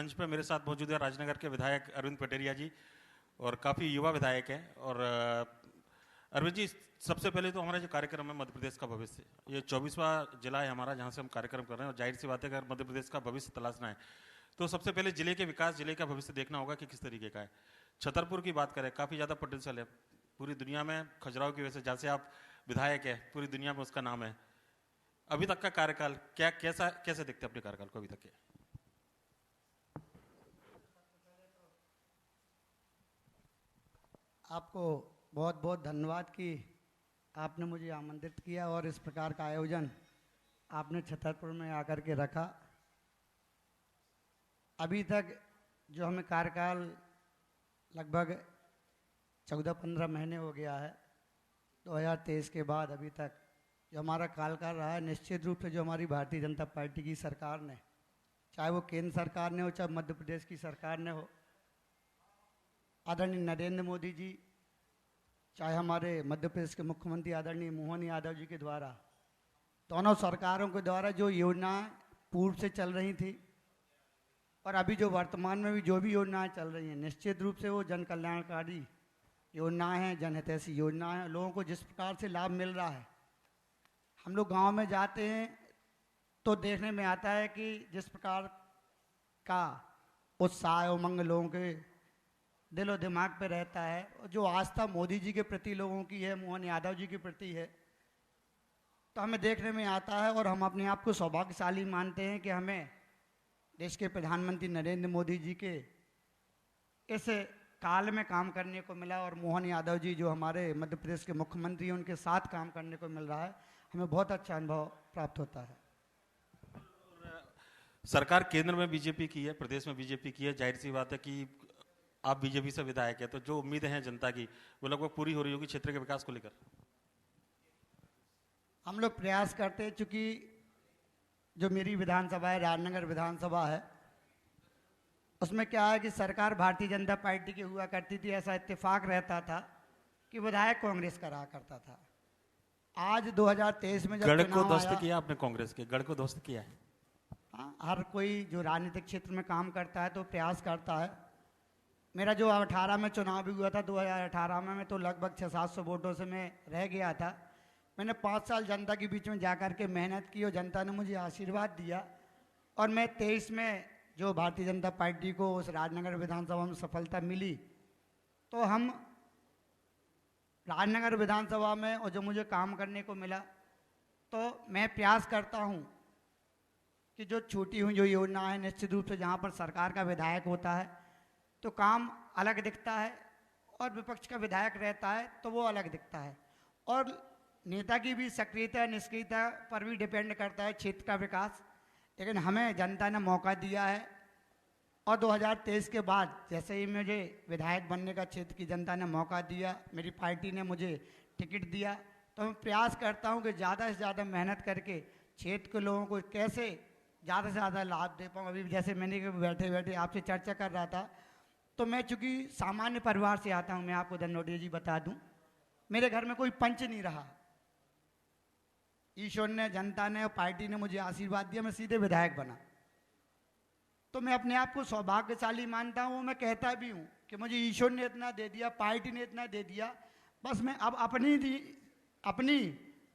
मंच पे मेरे साथ मौजूद है राजनगर के विधायक अरविंद पटेरिया जी, और काफ़ी युवा विधायक हैं। और अरविंद जी, सबसे पहले तो हमारा जो कार्यक्रम है मध्य प्रदेश का भविष्य, ये 24वां जिला है हमारा जहाँ से हम कार्यक्रम कर रहे हैं, और जाहिर सी बात है अगर मध्य प्रदेश का भविष्य तलाशना है तो सबसे पहले जिले के विकास, जिले का भविष्य देखना होगा कि किस तरीके का है। छतरपुर की बात करें, काफ़ी ज़्यादा पोटेंशियल है पूरी दुनिया में, खजुराहो की वजह से, जहाँ से आप विधायक है पूरी दुनिया में उसका नाम है। अभी तक का कार्यकाल कैसे देखते हैं अपने कार्यकाल को अभी तक के? आपको बहुत बहुत धन्यवाद कि आपने मुझे आमंत्रित किया और इस प्रकार का आयोजन आपने छतरपुर में आकर के रखा। अभी तक जो हमें कार्यकाल लगभग 14-15 महीने हो गया है 2023 के बाद अभी तक जो हमारा कार्यकाल रहा है, निश्चित रूप से जो हमारी भारतीय जनता पार्टी की सरकार ने, चाहे वो केंद्र सरकार ने हो चाहे मध्य प्रदेश की सरकार ने हो, आदरणीय नरेंद्र मोदी जी, चाहे हमारे मध्य प्रदेश के मुख्यमंत्री आदरणीय मोहन यादव जी के द्वारा, दोनों सरकारों के द्वारा जो योजनाएं पूर्व से चल रही थी और अभी जो वर्तमान में भी जो भी योजनाएं चल रही हैं, निश्चित रूप से वो जन कल्याणकारी योजनाएं हैं, जनहितैषी योजनाएं हैं। लोगों को जिस प्रकार से लाभ मिल रहा है, हम लोग गांव में जाते हैं तो देखने में आता है कि जिस प्रकार का उत्साह उमंग लोगों के दिलो दिमाग पे रहता है, और जो आस्था मोदी जी के प्रति लोगों की है, मोहन यादव जी के प्रति है, तो हमें देखने में आता है और हम अपने आप को सौभाग्यशाली मानते हैं कि हमें देश के प्रधानमंत्री नरेंद्र मोदी जी के इस काल में काम करने को मिला, और मोहन यादव जी जो हमारे मध्य प्रदेश के मुख्यमंत्री हैं उनके साथ काम करने को मिल रहा है। हमें बहुत अच्छा अनुभव प्राप्त होता है। सरकार केंद्र में बीजेपी की है, प्रदेश में बीजेपी की है, जाहिर सी बात है कि आप बीजेपी से विधायक है, तो जो उम्मीदें हैं जनता की वो लगभग पूरी हो रही होगी क्षेत्र के विकास को लेकर। हम लोग प्रयास करते हैं, चूंकि जो मेरी विधानसभा है, राजनगर विधानसभा है, उसमें क्या है कि सरकार भारतीय जनता पार्टी की हुआ करती थी, ऐसा इत्तेफाक रहता था कि विधायक कांग्रेस का रहा करता था। आज 2023 में जब गढ़ को चुनाव ध्वस्त आया, किया आपने, कांग्रेस के गढ़ को ध्वस्त किया है। हाँ, हर कोई जो राजनीतिक क्षेत्र में काम करता है तो प्रयास करता है। मेरा जो 18 में चुनाव भी हुआ था 2018 में तो लगभग 600-700 वोटों से मैं रह गया था। मैंने 5 साल जनता के बीच में जाकर के मेहनत की और जनता ने मुझे आशीर्वाद दिया, और मैं 23 में जो भारतीय जनता पार्टी को उस राजनगर विधानसभा में सफलता मिली, तो हम राजनगर विधानसभा में और जो मुझे काम करने को मिला, तो मैं प्रयास करता हूँ कि जो छोटी हुई जो योजना है, निश्चित रूप से जहाँ पर सरकार का विधायक होता है तो काम अलग दिखता है, और विपक्ष का विधायक रहता है तो वो अलग दिखता है, और नेता की भी सक्रियता निष्क्रियता पर भी डिपेंड करता है क्षेत्र का विकास। लेकिन हमें जनता ने मौका दिया है, और 2023 के बाद जैसे ही मुझे विधायक बनने का क्षेत्र की जनता ने मौका दिया, मेरी पार्टी ने मुझे टिकट दिया, तो मैं प्रयास करता हूं कि ज़्यादा से ज़्यादा मेहनत करके क्षेत्र के लोगों को कैसे ज़्यादा से ज़्यादा लाभ दे पाऊँ। अभी जैसे मैंने बैठे बैठे आपसे चर्चा कर रहा था, तो मैं चूँकि सामान्य परिवार से आता हूँ, मैं आपको धनोटिया जी बता दूँ, मेरे घर में कोई पंच नहीं रहा। ईश्वर ने, जनता ने और पार्टी ने मुझे आशीर्वाद दिया, मैं सीधे विधायक बना, तो मैं अपने आप को सौभाग्यशाली मानता हूँ। मैं कहता भी हूँ कि मुझे ईश्वर ने इतना दे दिया, पार्टी ने इतना दे दिया, बस मैं अब अपनी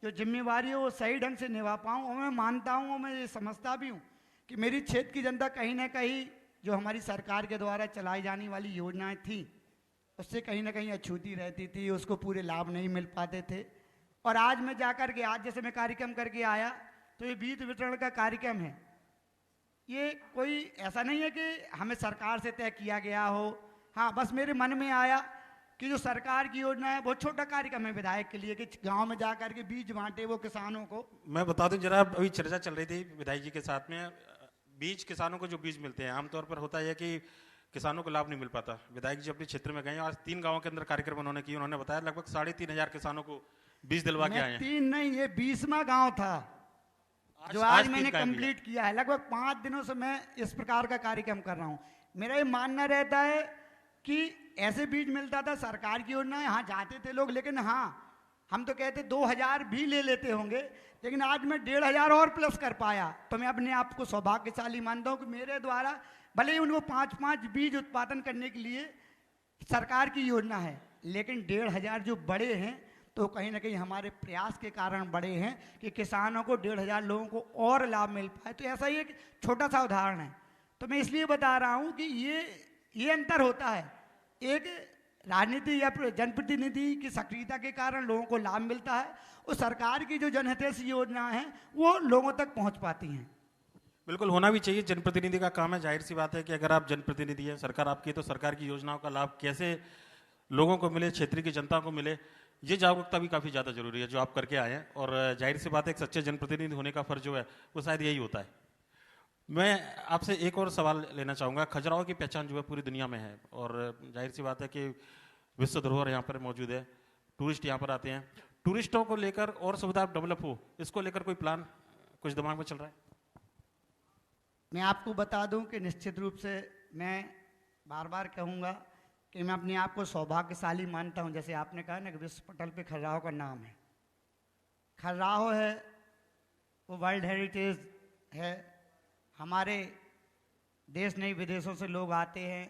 जो जिम्मेवारी है वो सही ढंग से निभा पाऊँ। और मैं मानता हूँ और मैं ये समझता भी हूँ कि मेरी क्षेत्र की जनता कहीं ना कहीं जो हमारी सरकार के द्वारा चलाई जाने वाली योजनाएं थी उससे कहीं ना कहीं अछूती रहती थी, उसको पूरे लाभ नहीं मिल पाते थे। और आज मैं जाकर के, आज जैसे मैं कार्यक्रम करके आया, तो ये बीज वितरण का कार्यक्रम है, ये कोई ऐसा नहीं है कि हमें सरकार से तय किया गया हो। हाँ, बस मेरे मन में आया कि जो सरकार की योजना है बहुत छोटा कार्यक्रम है विधायक के लिए, कि गांव में जाकर के बीज बांटे वो किसानों को। मैं बता दूं जरा, अभी चर्चा चल रही थी विधायक जी के साथ में, बीज किसानों को जो बीज मिलते हैं, आमतौर पर होता है कि किसानों को लाभ नहीं मिल पाता। विधायक जी अपने क्षेत्र में गए, आज 3 गाँवों के अंदर कार्यक्रम उन्होंने किया, उन्होंने बताया लगभग 3,500 किसानों को बीज दिलवा के आए हैं। 3 नहीं, ये 20वां गाँव था जो आज मैंने कंप्लीट किया है। लगभग 5 दिनों से मैं इस प्रकार का कार्यक्रम कर रहा हूँ। मेरा ये मानना रहता है कि ऐसे बीज मिलता था, सरकार की योजना है, हाँ जाते थे लोग, लेकिन हाँ हम तो कहते 2,000 भी ले लेते होंगे, लेकिन आज मैं 1,500 और प्लस कर पाया, तो मैं अपने आप को सौभाग्यशाली मानता हूँ कि मेरे द्वारा भले ही उनको 5-5 बीज उत्पादन करने के लिए सरकार की योजना है, लेकिन 1,500 जो बड़े हैं तो कहीं ना कहीं हमारे प्रयास के कारण बड़े हैं कि किसानों को 1,500 लोगों को और लाभ मिल पाए। तो ऐसा ही एक छोटा सा उदाहरण है। तो मैं इसलिए बता रहा हूँ कि ये अंतर होता है। एक राजनीति या जनप्रतिनिधि की सक्रियता के कारण लोगों को लाभ मिलता है, और सरकार की जो जनहितैषी योजना है वो लोगों तक पहुँच पाती हैं। बिल्कुल होना भी चाहिए, जनप्रतिनिधि का काम है। जाहिर सी बात है कि अगर आप जनप्रतिनिधि हैं, सरकार आपकी, तो सरकार की योजनाओं का लाभ कैसे लोगों को मिले, क्षेत्र की जनता को मिले, ये जागरूकता भी काफ़ी ज़्यादा जरूरी है जो आप करके आए हैं। और जाहिर सी बात है, एक सच्चे जनप्रतिनिधि होने का फर्ज जो है वो शायद यही होता है। मैं आपसे एक और सवाल लेना चाहूँगा। खजुराहो की पहचान जो है पूरी दुनिया में है, और जाहिर सी बात है कि विश्व धरोहर यहाँ पर मौजूद है, टूरिस्ट यहाँ पर आते हैं। टूरिस्टों को लेकर और सुविधा डेवलप हो, इसको लेकर कोई प्लान कुछ दिमाग में चल रहा है? मैं आपको बता दूं कि निश्चित रूप से मैं बार बार कहूँगा कि मैं अपने आप को सौभाग्यशाली मानता हूं। जैसे आपने कहा ना कि विश्व पटल पे खजुराहो का नाम है, खजुराहो है वो वर्ल्ड हेरिटेज है। हमारे देश नहीं विदेशों से लोग आते हैं,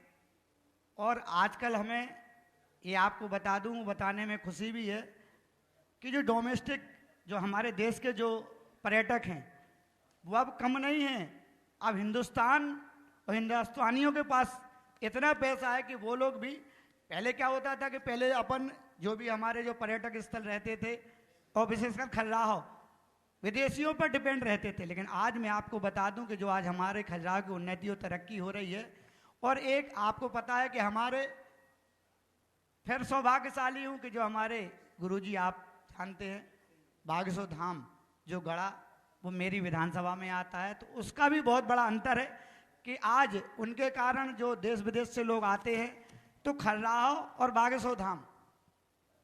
और आजकल हमें ये आपको बता दूं, बताने में खुशी भी है कि जो डोमेस्टिक जो हमारे देश के जो पर्यटक हैं वो अब कम नहीं हैं। अब हिंदुस्तान और हिंदुस्तानियों के पास इतना पैसा है कि वो लोग भी, पहले क्या होता था कि पहले अपन जो भी हमारे जो पर्यटक स्थल रहते थे और विशेषकर खजुराहो विदेशियों पर डिपेंड रहते थे, लेकिन आज मैं आपको बता दूं कि जो आज हमारे खजुराहो की उन्नति और तरक्की हो रही है। और एक आपको पता है कि हमारे, फिर सौभाग्यशाली हूँ कि जो हमारे गुरुजी आप जानते हैं बागेश्वर धाम जो गढ़ा, वो मेरी विधानसभा में आता है। तो उसका भी बहुत बड़ा अंतर है कि आज उनके कारण जो देश विदेश से लोग आते हैं, तो खजुराहो और बागेश्वर धाम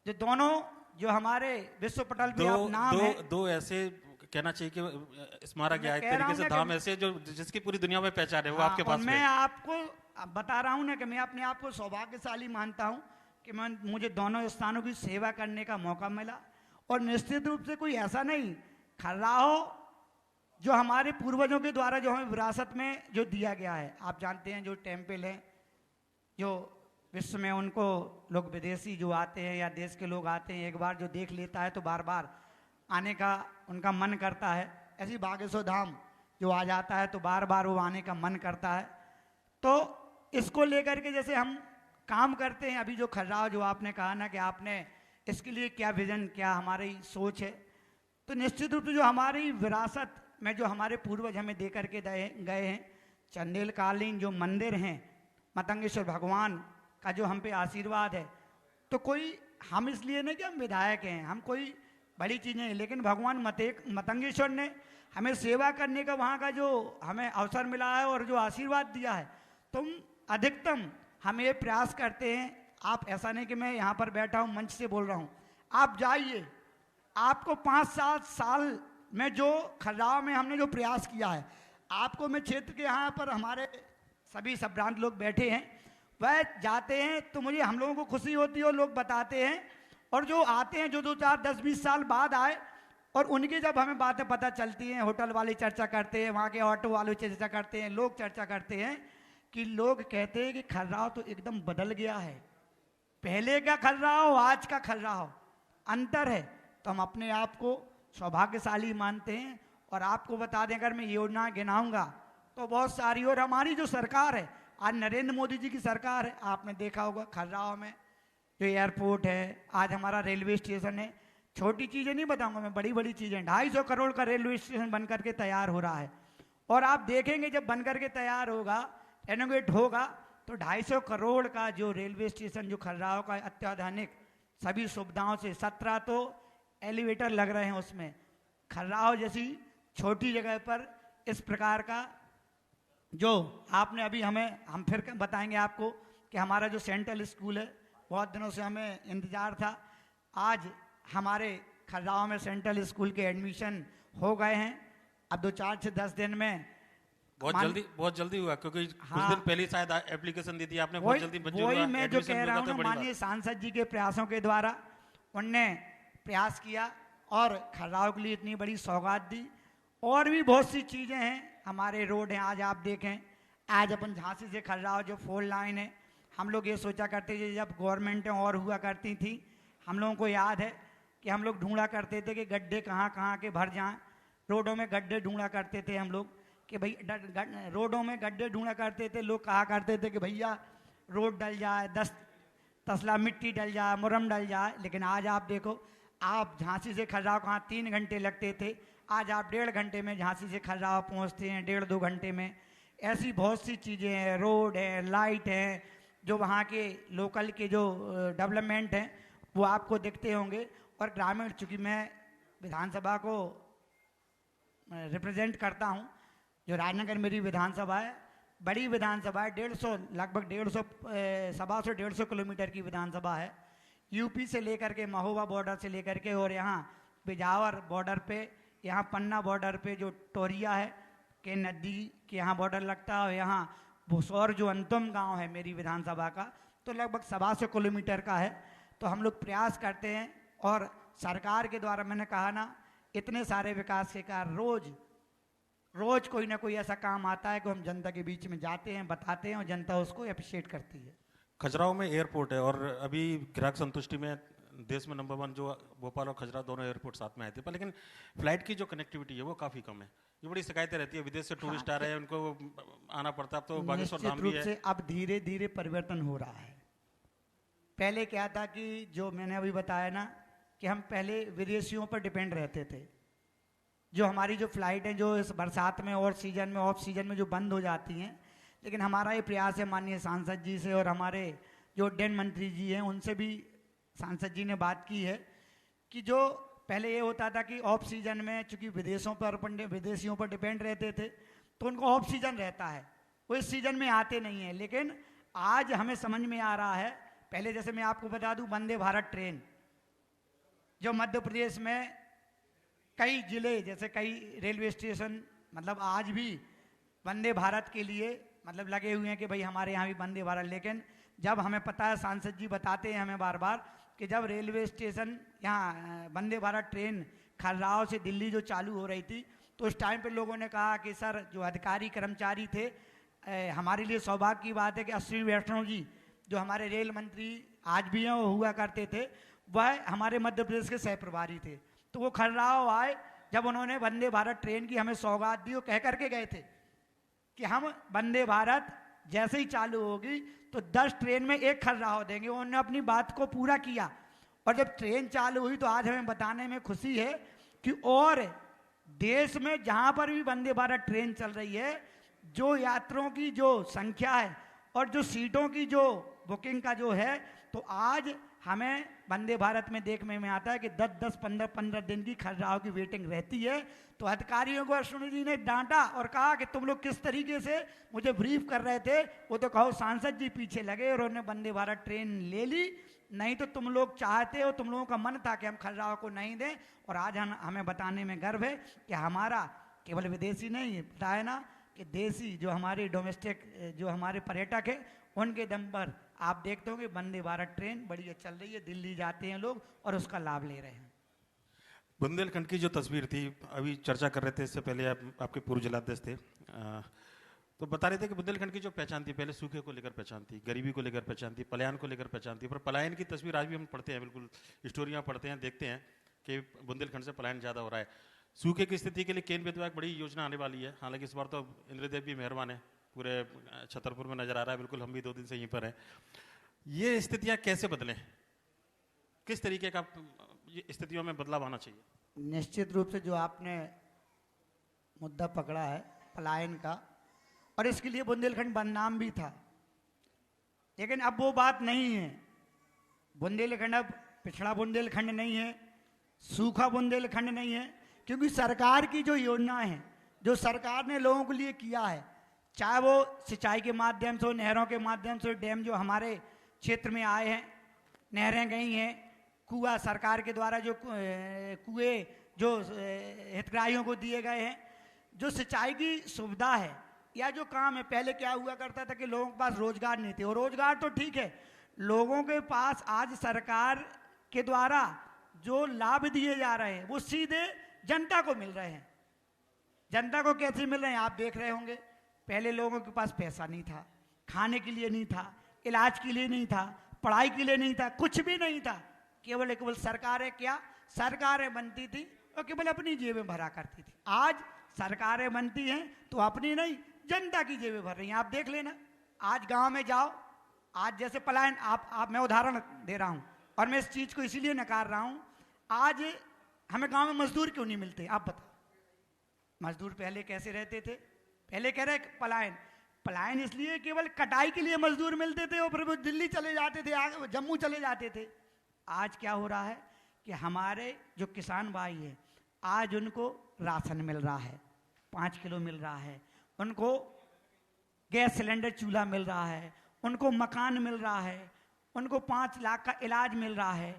जो दोनों जो हमारे विश्व पटल पे आप नाम है, दो ऐसे कहना चाहिए कि स्मारक या एक तरीके से धाम ऐसे जो जिसकी पूरी दुनिया में पहचान है, वो आपके पास मैं आपको बता रहा हूँ ना कि मैं अपने आप को सौभाग्यशाली मानता हूँ कि मुझे दोनों स्थानों की सेवा करने का मौका मिला। और निश्चित रूप से कोई ऐसा नहीं, खजुराहो जो हमारे पूर्वजों के द्वारा जो हमें विरासत में जो दिया गया है, आप जानते हैं जो टेम्पल हैं जो विश्व में, उनको लोग विदेशी जो आते हैं या देश के लोग आते हैं, एक बार जो देख लेता है तो बार बार आने का उनका मन करता है। ऐसी बागेश्वर धाम जो आ जाता है तो बार बार वो आने का मन करता है। तो इसको लेकर के जैसे हम काम करते हैं, अभी जो खजुराहो जो आपने कहा ना कि आपने इसके लिए क्या विजन, क्या हमारी सोच है, तो निश्चित रूप से जो हमारी विरासत में जो हमारे पूर्वज हमें दे करके गए हैं, चंदेलकालीन जो मंदिर हैं, मतंगेश्वर भगवान का जो हम पे आशीर्वाद है, तो कोई हम इसलिए नहीं कि हम विधायक हैं, हम कोई बड़ी चीज़ें हैं, लेकिन भगवान मतंगेश्वर ने हमें सेवा करने का वहाँ का जो हमें अवसर मिला है और जो आशीर्वाद दिया है, तुम अधिकतम हम ये प्रयास करते हैं। आप ऐसा नहीं कि मैं यहाँ पर बैठा हूँ मंच से बोल रहा हूँ, आप जाइए, आपको 5-7 साल में जो खजुराहो में हमने जो प्रयास किया है, आपको मैं क्षेत्र के यहाँ पर हमारे सभी संभ्रांत लोग बैठे हैं, वह जाते हैं तो मुझे हम लोगों को खुशी होती है और लोग बताते हैं, और जो आते हैं जो 2-4 10-20 साल बाद आए और उनकी जब हमें बातें पता चलती हैं, होटल वाले चर्चा करते हैं, वहाँ के ऑटो वाले चर्चा करते हैं, लोग चर्चा करते हैं कि लोग कहते हैं कि खजुराहो तो एकदम बदल गया है, पहले का खजुराहो आज का खजुराहो अंतर है। तो हम अपने आप को सौभाग्यशाली मानते हैं। और आपको बता दें, अगर मैं योजना गिनाऊंगा तो बहुत सारी, और हमारी जो सरकार है आज नरेंद्र मोदी जी की सरकार है, आपने देखा होगा खजुराहो में जो एयरपोर्ट है, आज हमारा रेलवे स्टेशन है, छोटी चीज़ें नहीं बताऊंगा मैं, बड़ी बड़ी चीज़ें, 250 करोड़ का रेलवे स्टेशन बन करके तैयार हो रहा है। और आप देखेंगे जब बन करके तैयार होगा, रेनोवेट होगा, तो 250 करोड़ का जो रेलवे स्टेशन जो खजुराहो का अत्याधुनिक सभी सुविधाओं से, 17 तो एलिवेटर लग रहे हैं उसमें, खजुराहो जैसी छोटी जगह पर इस प्रकार का जो आपने अभी हम फिर बताएंगे आपको कि हमारा जो सेंट्रल स्कूल है, बहुत दिनों से हमें इंतज़ार था, आज हमारे खजुराहो में सेंट्रल स्कूल के एडमिशन हो गए हैं। अब 2-4 से 10 दिन में बहुत जल्दी हुआ, क्योंकि कुछ दिन पहले शायद एप्लीकेशन दी थी आपने, बहुत जल्दी मंजूर हुआ। वही मैं जो कह रहा हूँ, माननीय सांसद जी के प्रयासों के द्वारा उनने प्रयास किया और खजुराहो के लिए इतनी बड़ी सौगात दी। और भी बहुत सी चीज़ें हैं, हमारे रोड हैं, आज आप देखें, आज अपन झांसी से खर्राव जो 4 लाइन है, हम लोग ये सोचा करते थे जब गवर्नमेंटें और हुआ करती थी, हम लोगों को याद है कि हम लोग ढूंढा करते थे कि गड्ढे कहाँ कहाँ के भर जाएं। रोडों में गड्ढे ढूंढा करते थे हम लोग कि भाई रोडों में गड्ढे ढूंढा करते थे। लोग कहा करते थे कि भैया रोड डल जाए, 10 तसला मिट्टी डल जाए, मुरम डल जाए। लेकिन आज आप देखो, आप झांसी से खर्राव कहाँ 3 घंटे लगते थे, आज आप 1.5 घंटे में झांसी से खर्राव पहुँचते हैं, 1.5-2 घंटे में। ऐसी बहुत सी चीज़ें हैं, रोड है, लाइट है, जो वहाँ के लोकल के जो डेवलपमेंट हैं वो आपको दिखते होंगे। और ग्रामीण, चूँकि मैं विधानसभा को रिप्रेजेंट करता हूँ, जो राजनगर मेरी विधानसभा है, बड़ी विधानसभा है, 150 लगभग 150 सवा से 150 किलोमीटर की विधानसभा है। यूपी से लेकर के महोबा बॉर्डर से लेकर के और यहाँ बिजावर बॉर्डर पे, यहाँ पन्ना बॉर्डर पे जो टोरिया है के नदी के यहाँ बॉर्डर लगता है, यहाँ भुसौर जो अंतिम गांव है मेरी विधानसभा का, तो लगभग 125 किलोमीटर का है। तो हम लोग प्रयास करते हैं और सरकार के द्वारा, मैंने कहा ना, इतने सारे विकास के कार्य रोज कोई ना कोई ऐसा काम आता है कि हम जनता के बीच में जाते हैं, बताते हैं और जनता उसको अप्रिशिएट करती है। खजुराहो में एयरपोर्ट है और अभी ग्राहक संतुष्टि में देश में नंबर 1 जो भोपाल और खजुराहो दोनों एयरपोर्ट साथ में आए थे, पर लेकिन फ्लाइट की जो कनेक्टिविटी है वो काफ़ी कम है। ये बड़ी शिकायतें रहती है, विदेश से टूरिस्ट आ रहे हैं, उनको आना पड़ता है। अब तो बागेश्वर धाम भी है। से अब धीरे धीरे परिवर्तन हो रहा है। पहले क्या था कि जो मैंने अभी बताया ना कि हम पहले विदेशियों पर डिपेंड रहते थे। जो हमारी जो फ्लाइट है, जो इस बरसात में और सीजन में, ऑफ सीजन में जो बंद हो जाती हैं, लेकिन हमारा ये प्रयास है माननीय सांसद जी से और हमारे जो उड्डयन मंत्री जी हैं उनसे भी सांसद जी ने बात की है कि जो पहले ये होता था कि ऑफ सीजन में चूंकि विदेशियों पर डिपेंड रहते थे तो उनको ऑफ सीजन रहता है, वो इस सीजन में आते नहीं हैं। लेकिन आज हमें समझ में आ रहा है, पहले जैसे मैं आपको बता दूं, वंदे भारत ट्रेन जो मध्य प्रदेश में कई जिले, जैसे कई रेलवे स्टेशन, मतलब आज भी वंदे भारत के लिए मतलब लगे हुए हैं कि भाई हमारे यहाँ भी वंदे भारत। लेकिन जब हमें पता है, सांसद जी बताते हैं हमें बार बार कि जब रेलवे स्टेशन यहाँ वंदे भारत ट्रेन खजुराहो से दिल्ली जो चालू हो रही थी, तो उस टाइम पे लोगों ने कहा कि सर, जो अधिकारी कर्मचारी थे, हमारे लिए सौभाग्य की बात है कि अश्विनी वैष्णव जी जो हमारे रेल मंत्री आज भी हैं, वो हुआ करते थे, वह हमारे मध्य प्रदेश के सह प्रभारी थे। तो वो खजुराहो आए, जब उन्होंने वंदे भारत ट्रेन की हमें सौगात दी, वो कह करके गए थे कि हम वंदे भारत जैसे ही चालू होगी तो 10 ट्रेन में एक खजुराहो देंगे। उन्होंने अपनी बात को पूरा किया और जब ट्रेन चालू हुई तो आज हमें बताने में खुशी है कि और देश में जहाँ पर भी वंदे भारत ट्रेन चल रही है, जो यात्रियों की जो संख्या है और जो सीटों की जो बुकिंग का जो है, तो आज हमें वंदे भारत में देखने में आता है कि 10-10, 15-15 दिन की खजुराहो की वेटिंग रहती है। तो अधिकारियों को अश्विनी जी ने डांटा और कहा कि तुम लोग किस तरीके से मुझे ब्रीफ कर रहे थे, वो तो कहो सांसद जी पीछे लगे और उन्होंने वंदे भारत ट्रेन ले ली, नहीं तो तुम लोग चाहते हो, तुम लोगों का मन था कि हम खजुराहो को नहीं दें। और आज हमें बताने में गर्व है कि हमारा केवल विदेशी नहीं, बताया ना कि देसी जो हमारे डोमेस्टिक जो हमारे पर्यटक है, उनके दम पर आप देखते होंगे वंदे भारत ट्रेन बढ़िया चल रही है, दिल्ली जाते हैं लोग और उसका लाभ ले रहे हैं। बुंदेलखंड की जो तस्वीर थी, अभी चर्चा कर रहे थे, इससे पहले आपके पूर्व जिलाध्यक्ष थे, तो बता रहे थे कि बुंदेलखंड की जो पहचान थी, पहले सूखे को लेकर पहचान थी, गरीबी को लेकर पहचान थी, पलायन को लेकर पहचान थी। पर पलायन की तस्वीर आज भी हम पढ़ते हैं, बिल्कुल स्टोरियाँ पढ़ते हैं, देखते हैं कि बुंदेलखंड से पलायन ज़्यादा हो रहा है। सूखे की स्थिति के लिए केंद्र विभाग बड़ी योजना आने वाली है। हालांकि इस बार तो इंद्रदेव भी मेहरबान है, पूरे छतरपुर में नजर आ रहा है, बिल्कुल हम भी 2 दिन से यहीं पर हैं। ये स्थितियाँ कैसे बदलें, किस तरीके का स्थितियों में बदलाव आना चाहिए? निश्चित रूप से जो आपने मुद्दा पकड़ा है पलायन का, और इसके लिए बुंदेलखंड बदनाम भी था, लेकिन अब वो बात नहीं है। बुंदेलखंड अब पिछड़ा बुंदेलखंड नहीं है, सूखा बुंदेलखंड नहीं है, क्योंकि सरकार की जो योजनाएं हैं, जो सरकार ने लोगों के लिए किया है, चाहे वो सिंचाई के माध्यम से, नहरों के माध्यम से, डैम जो हमारे क्षेत्र में आए हैं, नहरें गई हैं, कुआं सरकार के द्वारा जो कुएं जो हितग्राहियों को दिए गए हैं, जो सिंचाई की सुविधा है या जो काम है। पहले क्या हुआ करता था कि लोगों के पास रोजगार नहीं थे, और रोजगार तो ठीक है, लोगों के पास आज सरकार के द्वारा जो लाभ दिए जा रहे हैं वो सीधे जनता को मिल रहे हैं। जनता को कैसे मिल रहे हैं आप देख रहे होंगे, पहले लोगों के पास पैसा नहीं था, खाने के लिए नहीं था, इलाज के लिए नहीं था, पढ़ाई के लिए नहीं था, कुछ भी नहीं था। केवल केवल सरकारें क्या सरकारें बनती थी और केवल अपनी जेबें भरा करती थी। आज सरकारें बनती हैं तो अपनी नहीं, जनता की जेबें भर रही हैं। आप देख लेना, आज गांव में जाओ, आज जैसे पलायन, आप मैं उदाहरण दे रहा हूं और मैं इस चीज को इसीलिए नकार रहा हूं। आज हमें गांव में मजदूर क्यों नहीं मिलते? आप बताओ, मजदूर पहले कैसे रहते थे? पहले कह रहे पलायन, पलायन इसलिए केवल कटाई के लिए मजदूर मिलते थे और फिर वो दिल्ली चले जाते थे, जम्मू चले जाते थे। आज क्या हो रहा है कि हमारे जो किसान भाई हैं, आज उनको राशन मिल रहा है, 5 किलो मिल रहा है, उनको गैस सिलेंडर चूल्हा मिल रहा है, उनको मकान मिल रहा है, उनको 5 लाख का इलाज मिल रहा है,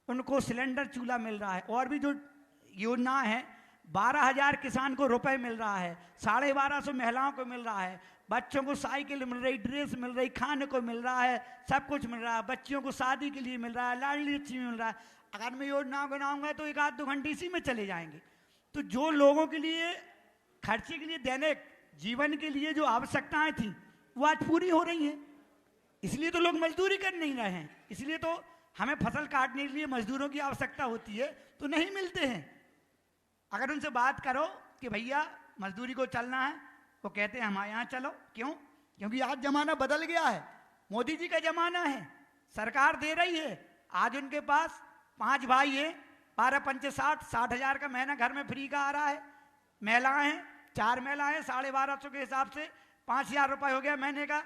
उनको सिलेंडर चूल्हा मिल रहा है, और भी जो योजना है 12,000 किसान को रुपए मिल रहा है, 1250 महिलाओं को मिल रहा है, बच्चों को साइकिल मिल रही, ड्रेस मिल रही, खाने को मिल रहा है, सब कुछ मिल रहा है, बच्चियों को शादी के लिए मिल रहा है, लाडली लक्ष्मी मिल रहा है। अगर मैं योजनाओं को गिनाऊंगा तो 1-2 घंटे इसी में चले जाएंगे। तो जो लोगों के लिए खर्चे के लिए, दैनिक जीवन के लिए जो आवश्यकताएं थी वो आज पूरी हो रही हैं। इसलिए तो लोग मजदूरी कर नहीं रहे हैं, इसलिए तो हमें फसल काटने के लिए मजदूरों की आवश्यकता होती है तो नहीं मिलते हैं। अगर उनसे बात करो कि भैया मजदूरी को चलना है, वो कहते हैं हमारे यहाँ चलो। क्यों? क्योंकि आज जमाना बदल गया है, मोदी जी का जमाना है, सरकार दे रही है। आज उनके पास 5 भाई हैं, 12 पंचे 60,000 का महीना घर में फ्री का आ रहा है। महिलाएं हैं, 4 महिलाएं, 1250 के हिसाब से 5,000 रुपये हो गया महीने का।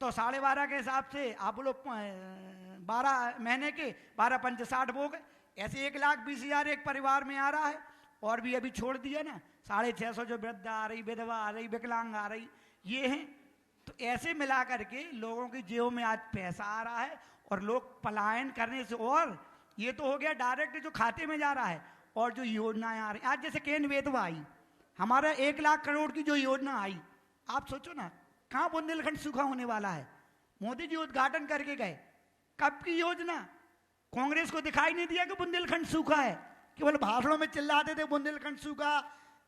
तो 12.5 के हिसाब से आप बोलो 12 महीने के 12 पंचे 60 वो गए, ऐसे 1,20,000 एक परिवार में आ रहा है। और भी अभी छोड़ दिया ना 650 जो वृद्ध आ रही, विधवा आ रही, विकलांग आ रही, ये हैं। तो ऐसे मिला करके लोगों की जेबों में आज पैसा आ रहा है और लोग पलायन करने से, और ये तो हो गया डायरेक्ट जो खाते में जा रहा है, और जो योजनाएं आ रही आज जैसे केन बेतवा आई, हमारा 1 लाख करोड़ की जो योजना आई, आप सोचो ना कहाँ बुंदेलखंड सूखा होने वाला है। मोदी जी उद्घाटन करके गए, कब की योजना? कांग्रेस को दिखाई नहीं दिया कि बुंदेलखंड सूखा है, केवल भाषणों में चिल्लाते थे बुंदेलखंड सूखा,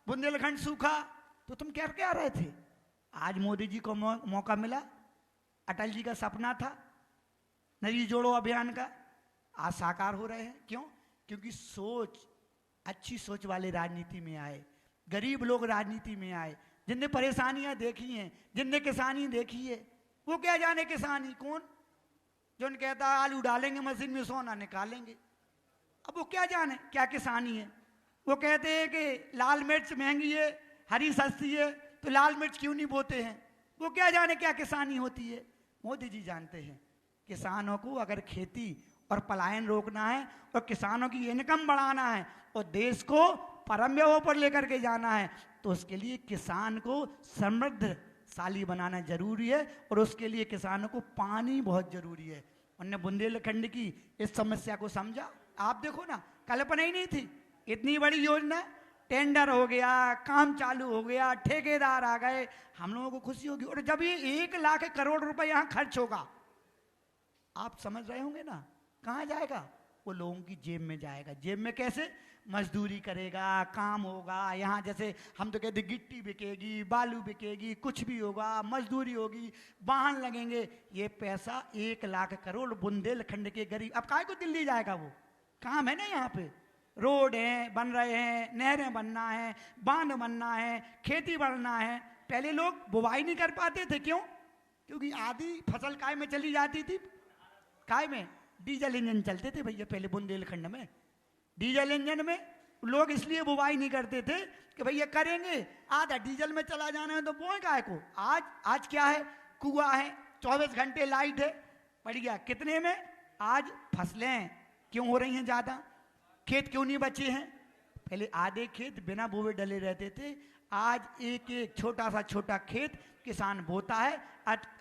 बुंदेलखंड सूखा। तो तुम क्या क्या रहे थे? आज मोदी जी को मौका मिला, अटल जी का सपना था नदी जोड़ो अभियान का, आज साकार हो रहे हैं। क्यों? क्योंकि सोच, अच्छी सोच वाले राजनीति में आए, गरीब लोग राजनीति में आए, जिनने परेशानियां देखी हैं, जिनने किसानी देखी है। वो क्या जाने किसानी कौन? जो कहता है आलू डालेंगे मशीन में सोना निकालेंगे, अब वो क्या जाने क्या किसानी है। वो कहते हैं कि लाल मिर्च महंगी है, हरी सस्ती है, तो लाल मिर्च क्यों नहीं बोते हैं। वो क्या जाने क्या किसानी होती है। मोदी जी जानते हैं किसानों को अगर खेती और पलायन रोकना है और किसानों की इनकम बढ़ाना है और देश को परम व्यवहार पर लेकर के जाना है, तो उसके लिए किसान को समृद्धशाली बनाना जरूरी है, और उसके लिए किसानों को पानी बहुत जरूरी है। उन्होंने बुंदेलखंड की इस समस्या को समझा। आप देखो ना, कल्पना ही नहीं थी इतनी बड़ी योजना, टेंडर हो गया, काम चालू हो गया, ठेकेदार आ गए, हम लोगों को खुशी होगी। और जब ये 1 लाख करोड़ रुपए यहाँ खर्च होगा, आप समझ रहे होंगे ना कहाँ जाएगा? वो लोगों की जेब में जाएगा। जेब में कैसे? मजदूरी करेगा, काम होगा। यहाँ जैसे हम तो कहते गिट्टी बिकेगी, बालू बिकेगी, कुछ भी होगा, मजदूरी होगी, वाहन लगेंगे। ये पैसा 1 लाख करोड़ बुंदेलखंड के गरीब, अब काहे को दिल्ली जाएगा? वो काम है ना, यहाँ पे रोड हैं बन रहे हैं, नहरें बनना है, बांध बनना है, खेती बढ़ना है। पहले लोग बुवाई नहीं कर पाते थे। क्यों? क्योंकि आधी फसल काय में चली जाती थी, काय में डीजल इंजन चलते थे भैया पहले बुंदेलखंड में। डीजल इंजन में लोग इसलिए बुवाई नहीं करते थे कि भैया करेंगे, आधा डीजल में चला जाना है तो बोए काय को। आज क्या है? कुआं है, 24 घंटे लाइट है, बढ़िया। कितने में? आज फसलें क्यों हो रही हैं ज़्यादा? खेत क्यों नहीं बचे हैं? पहले आधे खेत बिना बोए डले रहते थे, आज एक एक छोटा खेत किसान बोता है,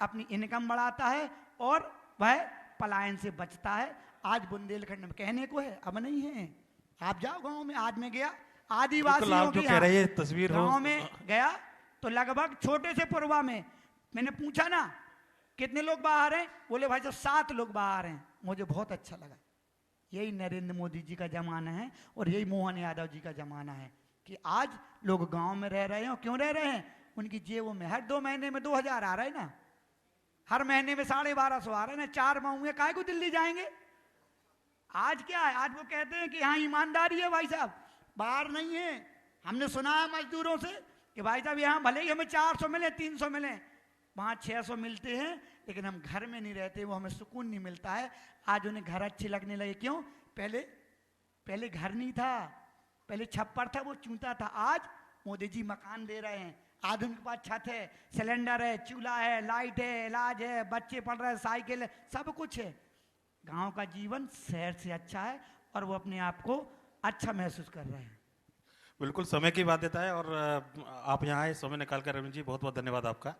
अपनी इनकम बढ़ाता है और वह पलायन से बचता है। आज बुंदेलखंड में कहने को है, अब नहीं है। आप जाओ गांव में, आज में गया आदिवासियों की तस्वीर गांव में गया तो लगभग छोटे से पुरवा में मैंने पूछा ना कितने लोग बाहर हैं, बोले भाई साहब 7 लोग बाहर हैं। मुझे बहुत अच्छा लगा। यही नरेंद्र मोदी जी का जमाना है और यही मोहन यादव जी का जमाना है कि आज लोग गांव में रह रहे हैं। और क्यों रह रहे हैं? उनकी जेबों में हर 2 महीने में 2000 आ रहा है ना, हर महीने में 1250 आ रहा है ना, 4 माह हुए, काहे को दिल्ली जाएंगे? आज क्या है, आज वो कहते हैं कि हाँ ईमानदारी है भाई साहब, बाहर नहीं है। हमने सुना है मजदूरों से कि भाई साहब यहाँ भले ही हमें 400 मिले 300 मिले, वहाँ 600 मिलते हैं, लेकिन हम घर में नहीं रहते, वो हमें सुकून नहीं मिलता है। आज उन्हें घर अच्छे लगने लगे, क्यों? पहले घर नहीं था, पहले छप्पर था, वो चूंता था। आज मोदी जी मकान दे रहे हैं, आज उनके पास छत है, सिलेंडर है, चूल्हा है, लाइट है, इलाज है, बच्चे पढ़ रहे हैं, साइकिल है, सब कुछ है। गांव का जीवन शहर से अच्छा है और वो अपने आप को अच्छा महसूस कर रहे हैं। बिल्कुल समय की बाध्यता है और आप यहाँ आए, समय निकाल कर अरविंद जी, बहुत बहुत धन्यवाद आपका।